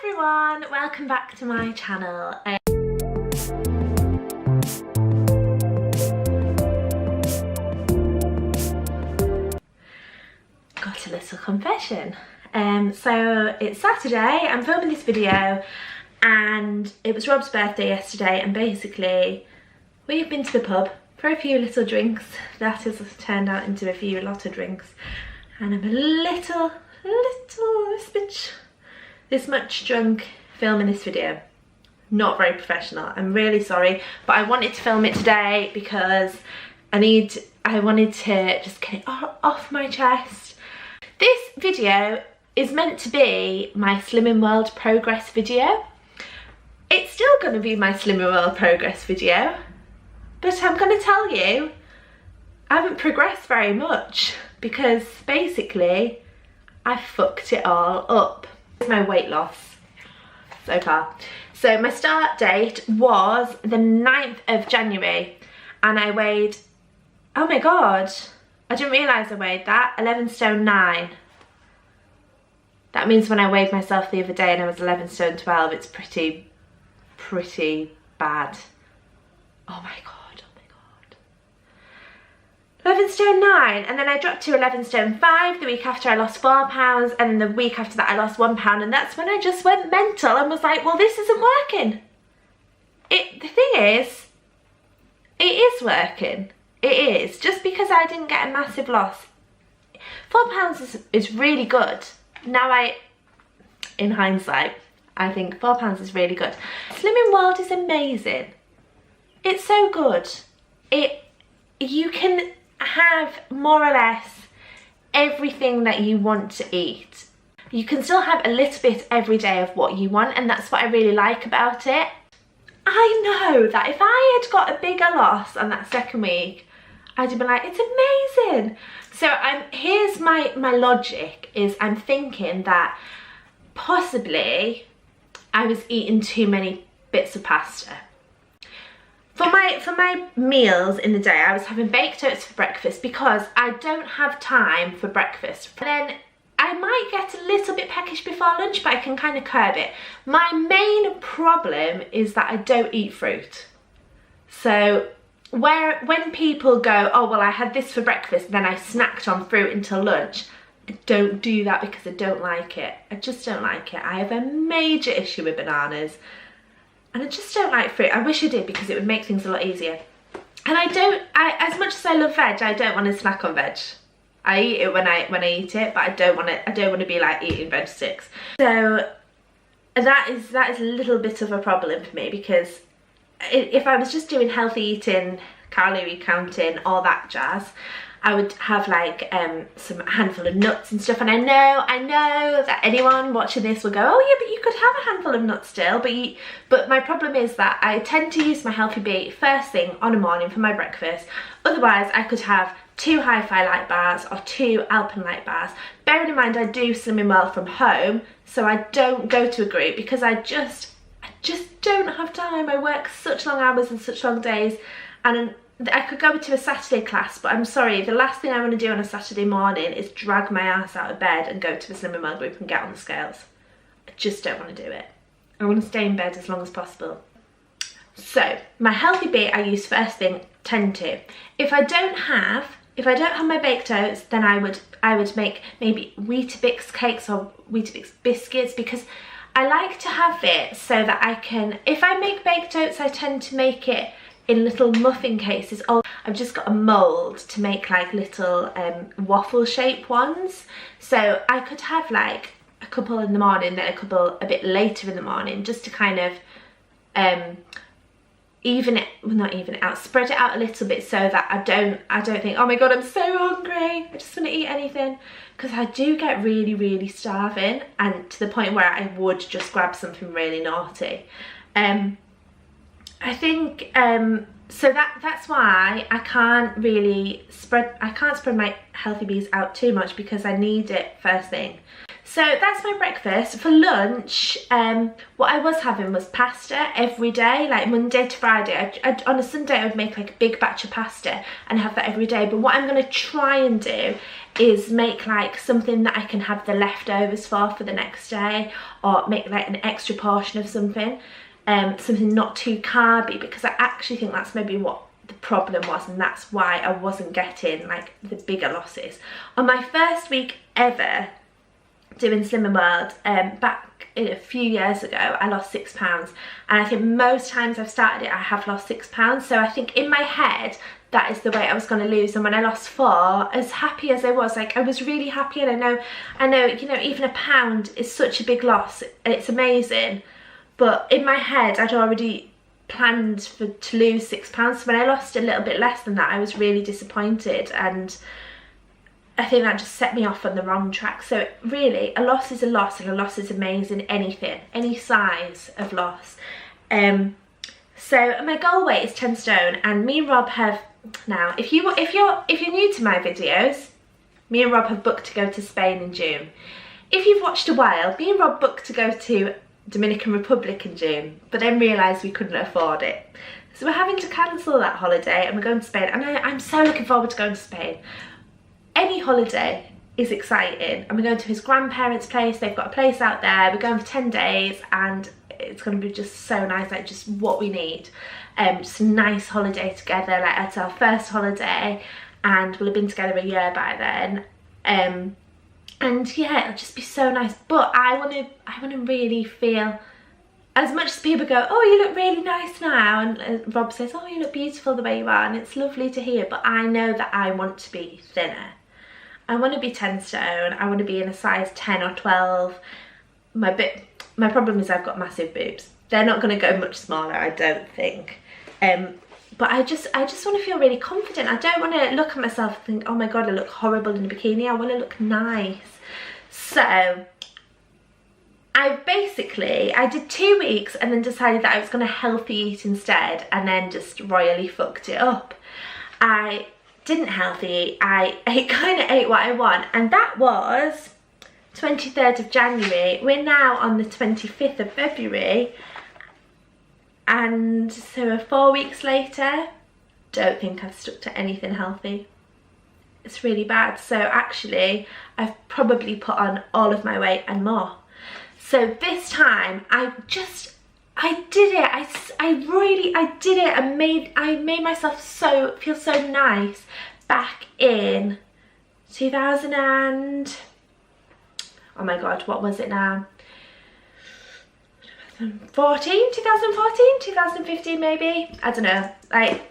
everyone, welcome back to my channel. Got a little confession. So it's Saturday, I'm filming this video and it was Rob's birthday yesterday, and basically we've been to the pub for a few little drinks. That has turned out into a lot of drinks, and I'm a little this much drunk filming this video. Not very professional, I'm really sorry, but I wanted to film it today because I wanted to just get it off my chest. This video is meant to be my Slimming World progress video. It's still going to be my Slimming World progress video, but I'm going to tell you I haven't progressed very much because basically I fucked it all up. My weight loss so far. So my start date was the 9th of January and I weighed, oh my god, I didn't realise I weighed that, 11 stone 9. That means when I weighed myself the other day and I was 11 stone 12, it's pretty bad. Oh my god. 11 stone 9, and then I dropped to 11 stone 5 the week after. I lost 4 pounds, and then the week after that I lost 1 pound, and that's when I just went mental and was like, well, this isn't working. The thing is, it is working. It is. Just because I didn't get a massive loss. 4 pounds is really good. Now in hindsight, I think 4 pounds is really good. Slimming World is amazing. It's so good. You can have more or less everything that you want to eat. You can still have a little bit every day of what you want, and that's what I really like about it. I know that if I had got a bigger loss on that second week, I'd have been like, it's amazing. So here's my logic is I'm thinking that possibly I was eating too many bits of pasta. For my meals in the day, I was having baked oats for breakfast because I don't have time for breakfast. And then I might get a little bit peckish before lunch, but I can kind of curb it. My main problem is that I don't eat fruit. So when people go, oh well, I had this for breakfast, then I snacked on fruit until lunch, I don't do that because I don't like it. I just don't like it. I have a major issue with bananas. And I just don't like fruit. I wish I did because it would make things a lot easier. And as much as I love veg, I don't want to snack on veg. I eat it when I eat it, but I don't want to be like eating veg sticks. So that is a little bit of a problem for me, because if I was just doing healthy eating, calorie counting, all that jazz, I would have like some handful of nuts and stuff, and I know that anyone watching this will go, oh yeah, but you could have a handful of nuts still, but my problem is that I tend to use my Healthy Beet first thing on a morning for my breakfast. Otherwise I could have 2 Hi-Fi light bars or 2 Alpen light bars. Bearing in mind I do Slimming World from home, so I don't go to a group because I just don't have time. I work such long hours and such long days, and I could go to a Saturday class, but I'm sorry, the last thing I want to do on a Saturday morning is drag my ass out of bed and go to a Slimming World group and get on the scales. I just don't want to do it. I want to stay in bed as long as possible. So my Healthy Beet I use first thing, tend to. If I don't have my baked oats, then I would make maybe Weetabix cakes or Weetabix biscuits, because I like to have it so that I can, if I make baked oats, I tend to make it in little muffin cases. Oh, I've just got a mould to make like little waffle shape ones, so I could have like a couple in the morning, then a couple a bit later in the morning, just to kind of spread it out a little bit, so that I don't think, oh my god, I'm so hungry, I just want to eat anything, because I do get really starving, and to the point where I would just grab something really naughty. I think so that's why I can't spread my Healthy Bees out too much, because I need it first thing. So that's my breakfast. For lunch, what I was having was pasta every day, like Monday to Friday. On a Sunday I would make like a big batch of pasta and have that every day. But what I'm going to try and do is make like something that I can have the leftovers for the next day, or make like an extra portion of something, something not too carby, because I actually think that's maybe what the problem was, and that's why I wasn't getting like the bigger losses. On my first week ever doing Slimming World, back a few years ago, I lost £6, and I think most times I've started it I have lost £6. So I think in my head that is the weight I was going to lose, and when I lost 4, as happy as I was, like I was really happy, and I know you know, even £1 is such a big loss, it's amazing, but in my head I'd already planned to lose £6. So when I lost a little bit less than that, I was really disappointed, and I think that just set me off on the wrong track. So really, a loss is a loss, and a loss is amazing. Anything, any size of loss. So my goal weight is 10 stone, and me and Rob have now. If you're new to my videos, me and Rob have booked to go to Spain in June. If you've watched a while, me and Rob booked to go to Dominican Republic in June, but then realised we couldn't afford it. So we're having to cancel that holiday, and we're going to Spain, and I'm so looking forward to going to Spain. Any holiday is exciting, and we're going to his grandparents' place. They've got a place out there. We're going for 10 days, and it's going to be just so nice, like just what we need. Just a nice holiday together, like it's our first holiday, and we'll have been together a year by then. And yeah, it'll just be so nice. But I want to really feel, as much as people go, oh, you look really nice now, and Rob says, oh, you look beautiful the way you are, and it's lovely to hear, but I know that I want to be thinner. I want to be 10 stone. I want to be in a size 10 or 12. My problem is I've got massive boobs. They're not going to go much smaller, I don't think. But I just want to feel really confident. I don't want to look at myself and think, oh my god, I look horrible in a bikini. I want to look nice. So I did 2 weeks and then decided that I was going to healthy eat instead, and then just royally fucked it up. I didn't healthy eat. I kind of ate what I want, and that was 23rd of January. We're now on the 25th of February, and so 4 weeks later, don't think I've stuck to anything healthy. It's really bad. So actually, I've probably put on all of my weight and more. So this time, I did it. I did it. I made myself feel so nice back in 2000 and, oh my god, what was it now? 2015 maybe? I don't know. Like,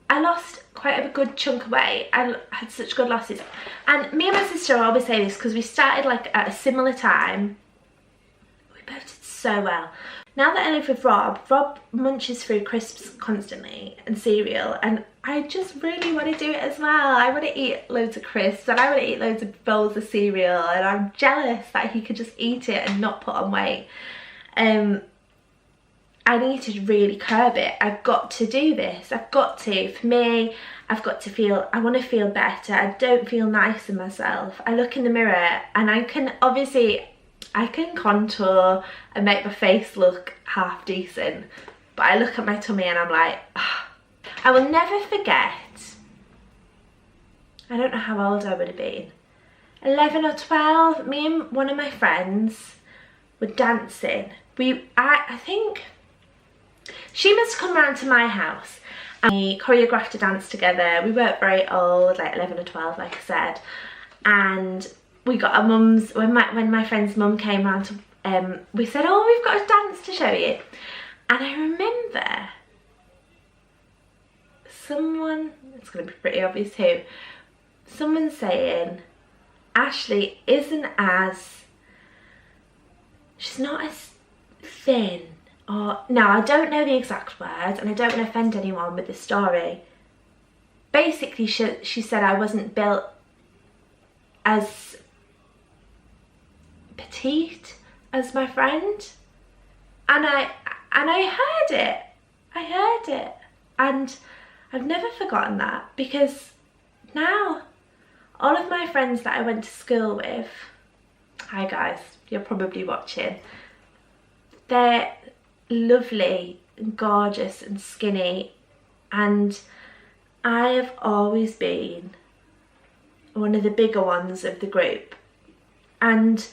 I lost quite a good chunk of weight. I had such good losses. And me and my sister always say this because we started like at a similar time. We both did so well. Now that I live with Rob munches through crisps constantly and cereal, and I just really want to do it as well. I want to eat loads of crisps, and I want to eat loads of bowls of cereal, and I'm jealous that he could just eat it and not put on weight. I need to really curb it. I've got to do this. I've got to. For me, I've got to feel, I want to feel better. I don't feel nice in myself. I look in the mirror and I can contour and make my face look half decent, but I look at my tummy and I'm like, oh. I will never forget, I don't know how old I would have been, 11 or 12, me and one of my friends were dancing. I think she must come round to my house, and we choreographed a dance together. We weren't very old, like 11 or 12, like I said, and we got our mums, when my friend's mum came round to, we said, oh, we've got a dance to show you. And I remember someone, it's going to be pretty obvious who, someone saying, Ashley isn't as, she's not as thin, or, now I don't know the exact words and I don't want to offend anyone with this story. Basically she said I wasn't built as petite as my friend, and I heard it. And I've never forgotten that, because now all of my friends that I went to school with, hi guys, you're probably watching, they're lovely and gorgeous and skinny, and I have always been one of the bigger ones of the group. And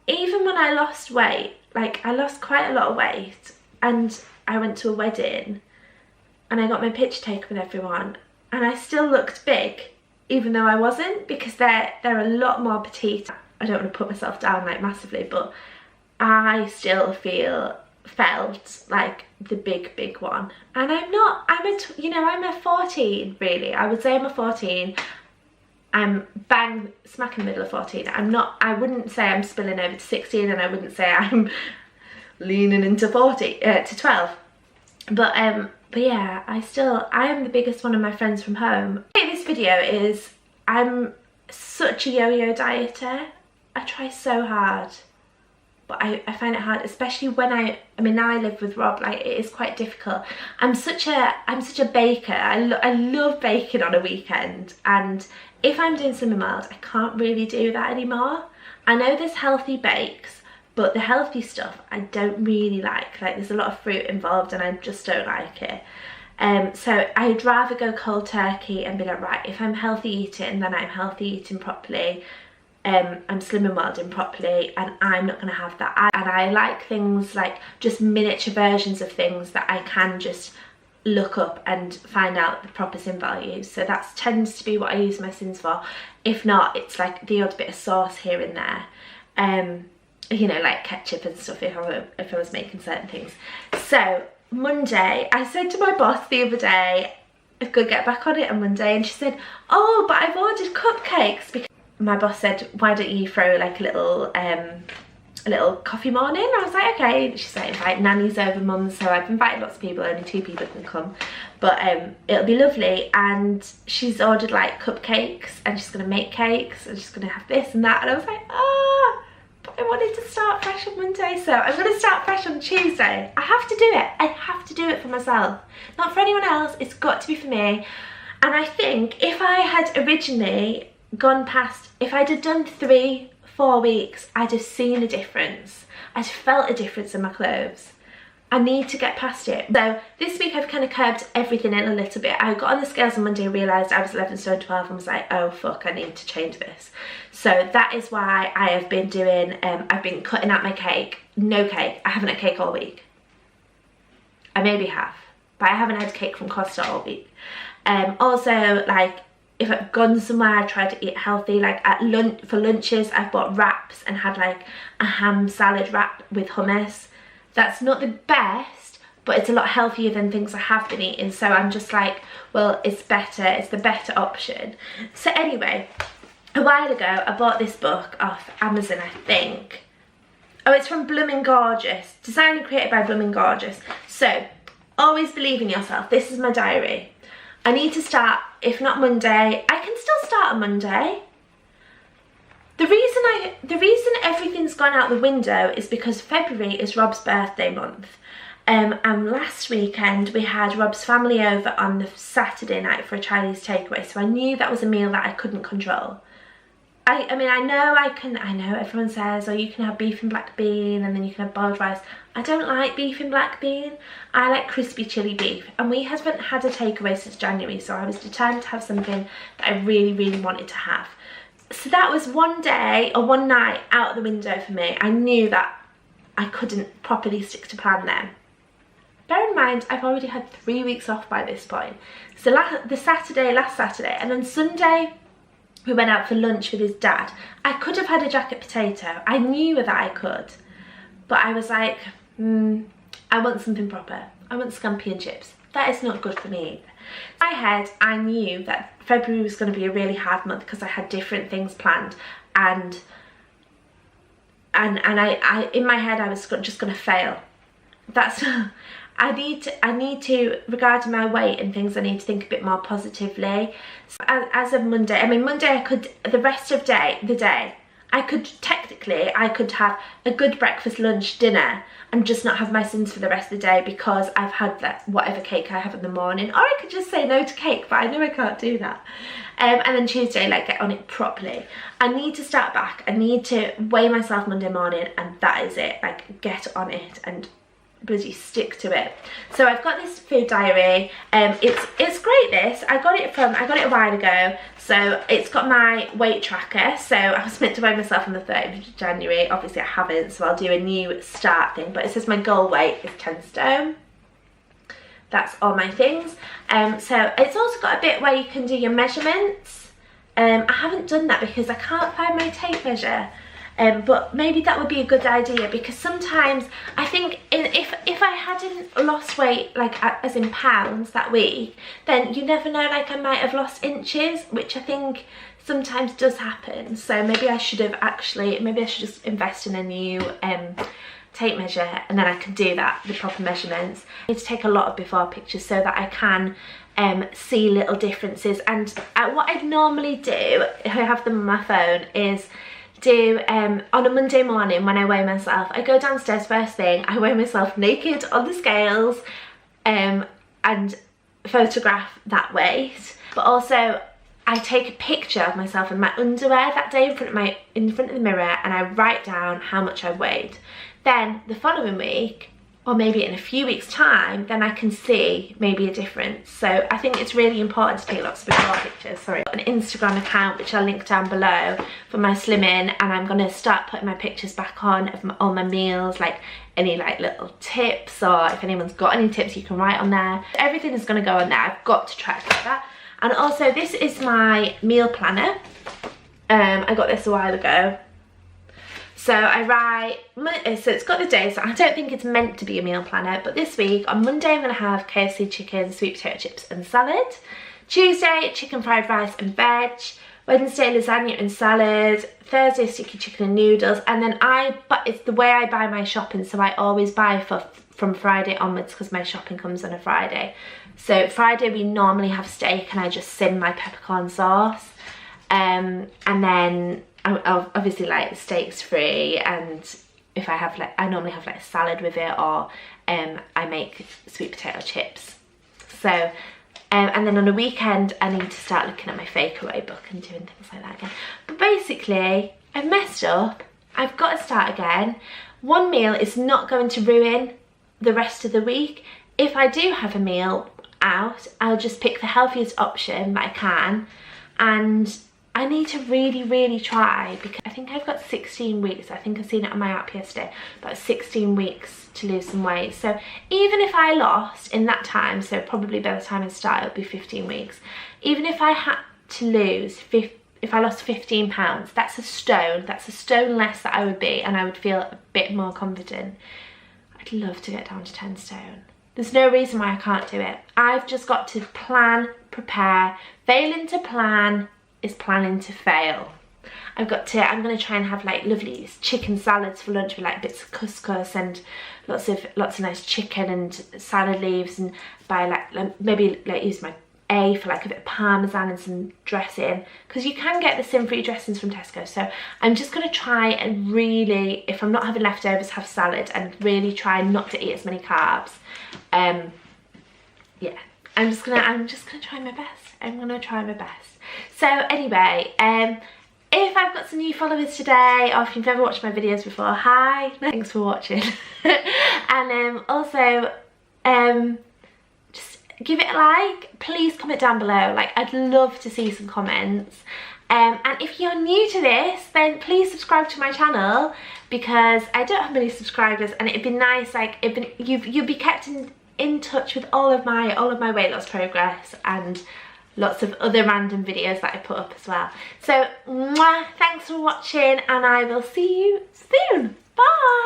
even when I lost weight, like I lost quite a lot of weight, and I went to a wedding and I got my picture taken with everyone, and I still looked big, even though I wasn't, because they're a lot more petite. I don't want to put myself down like massively, but I still felt like the big one. And I'm a 14 really. I would say I'm a 14. I'm bang smack in the middle of 14. I wouldn't say I'm spilling over to 16, and I wouldn't say I'm leaning into 12. But yeah, I am the biggest one of my friends from home. This video is, I'm such a yo-yo dieter. I try so hard, but I find it hard, especially when now I live with Rob. Like, it is quite difficult. I'm such a baker. I love baking on a weekend, and if I'm doing Slimming Mild, I can't really do that anymore. I know there's healthy bakes, but the healthy stuff I don't really like. Like, there's a lot of fruit involved and I just don't like it. So I'd rather go cold turkey and be like, right, if I'm healthy eating, then I'm healthy eating properly. I'm Slimming Milding properly, and I'm not going to have that. And I like things like just miniature versions of things that I can just look up and find out the proper sin values. So that tends to be what I use my sins for. If not, it's like the odd bit of sauce here and there, you know, like ketchup and stuff if I was making certain things. So Monday, I said to my boss the other day I could get back on it on Monday, and she said, oh, but I've ordered cupcakes. Because my boss said, why don't you throw like a little coffee morning? I was like, okay. She's like, invite nannies over, mum. So I've invited lots of people, only 2 people can come, but it'll be lovely. And she's ordered like cupcakes, and she's gonna make cakes, and she's gonna have this and that. And I was like, but I wanted to start fresh on Monday, so I'm gonna start fresh on Tuesday. I have to do it. I have to do it for myself, not for anyone else. It's got to be for me. And I think if I had originally gone past, if I'd have done 3-4 weeks, I'd have seen a difference. I'd have felt a difference in my clothes. I need to get past it. So this week I've kind of curbed everything in a little bit. I got on the scales on Monday, realised I was 11 stone 12 and was like, oh fuck, I need to change this. So that is why I have been doing, I've been cutting out my cake. No cake. I haven't had cake all week. I maybe have, but I haven't had cake from Costa all week. Also, like, if I've gone somewhere, I try to eat healthy. Like for lunches, I've bought wraps and had like a ham salad wrap with hummus. That's not the best, but it's a lot healthier than things I have been eating. So I'm just like, well, it's better. It's the better option. So anyway, a while ago, I bought this book off Amazon, I think. Oh, it's from Blooming Gorgeous. Designed and created by Blooming Gorgeous. So, always believe in yourself. This is my diary. I need to start, if not Monday, I can still start on Monday. The reason everything's gone out the window is because February is Rob's birthday month. And last weekend we had Rob's family over on the Saturday night for a Chinese takeaway, so I knew that was a meal that I couldn't control. I mean, I know everyone says, oh, you can have beef and black bean and then you can have boiled rice. I don't like beef and black bean. I like crispy chili beef, and we haven't had a takeaway since January, so I was determined to have something that I really, really wanted to have. So that was one day or one night out the window for me. I knew that I couldn't properly stick to plan then. Bear in mind, I've already had 3 weeks off by this point. So last Saturday, and then Sunday, we went out for lunch with his dad. I could have had a jacket potato. I knew that I could. But I was like, I want something proper. I want scampi and chips. That is not good for me either. In my head, I knew that February was going to be a really hard month because I had different things planned, and I in my head I was just going to fail. That's I need to regarding my weight and things, I need to think a bit more positively. So as of Monday, I mean Monday I could, the rest of the day I could have a good breakfast, lunch, dinner, and just not have my sins for the rest of the day because I've had that whatever cake I have in the morning. Or I could just say no to cake, but I know I can't do that. And then Tuesday, like, get on it properly. I need to start back. I need to weigh myself Monday morning, and that is it. Like, get on it and bloody stick to it. So I've got this food diary. It's great. This I got it a while ago. So it's got my weight tracker. So I was meant to weigh myself on the 30th of January. Obviously I haven't, so I'll do a new start thing. But it says my goal weight is 10 stone. That's all my things. So it's also got a bit where you can do your measurements. I haven't done that because I can't find my tape measure. But maybe that would be a good idea, because sometimes I think if I hadn't lost weight, like as in pounds that week, then you never know, like I might have lost inches, which I think sometimes does happen. So maybe I should just invest in a new tape measure, and then I can do the proper measurements. I need to take a lot of before pictures so that I can see little differences. And what I'd normally do, if I have them on my phone, is do on a Monday morning when I weigh myself, I go downstairs first thing, I weigh myself naked on the scales and photograph that weight. But also I take a picture of myself in my underwear that day in front of the mirror, and I write down how much I weighed. Then the following week, or maybe in a few weeks time, then I can see maybe a difference. So I think it's really important to take lots of before pictures. Sorry. An Instagram account which I'll link down below for my slimming, and I'm going to start putting my pictures back on of all my meals, like any like little tips, or if anyone's got any tips you can write on there. Everything is going to go on there. I've got to track that. And also this is my meal planner. I got this a while ago. So I write, so it's got the days, so I don't think it's meant to be a meal planner, but this week, on Monday I'm going to have KFC chicken, sweet potato chips and salad. Tuesday, chicken fried rice and veg. Wednesday, lasagna and salad. Thursday, sticky chicken and noodles. And then but it's the way I buy my shopping, so I always buy from Friday onwards, because my shopping comes on a Friday. So Friday we normally have steak, and I just sim my peppercorn sauce. And then obviously like the steak's free, and if I have I normally have like a salad with it, or I make sweet potato chips. So and then on a weekend I need to start looking at my fake away book and doing things like that again. But basically I've messed up. I've got to start again. One meal is not going to ruin the rest of the week. If I do have a meal out, I'll just pick the healthiest option that I can, and I need to really try, because I think I've got 16 weeks. I think I've seen it on my app yesterday, about 16 weeks to lose some weight. So even if I lost in that time, so probably by the time I start it'll be 15 weeks, even if I had to lose, if I lost 15 pounds, that's a stone less that I would be, and I would feel a bit more confident. I'd love to get down to 10 stone. There's no reason why I can't do it. I've just got to plan, prepare. Failing to plan is planning to fail. I'm going to try and have like lovely chicken salads for lunch with like bits of couscous and lots of nice chicken and salad leaves, and buy like maybe like use my A for like a bit of parmesan and some dressing, because you can get the sin-free dressings from Tesco. So I'm just going to try and really, if I'm not having leftovers, have salad, and really try not to eat as many carbs. Yeah, I'm just gonna try my best. I'm gonna try my best. So anyway, if I've got some new followers today, or if you've never watched my videos before, hi, thanks for watching. And also just give it a like. Please comment down below. Like, I'd love to see some comments. And if you're new to this, then please subscribe to my channel, because I don't have many subscribers, and it'd be nice, like you'd be kept in touch with all of my weight loss progress and lots of other random videos that I put up as well. So, mwah, thanks for watching, and I will see you soon. Bye!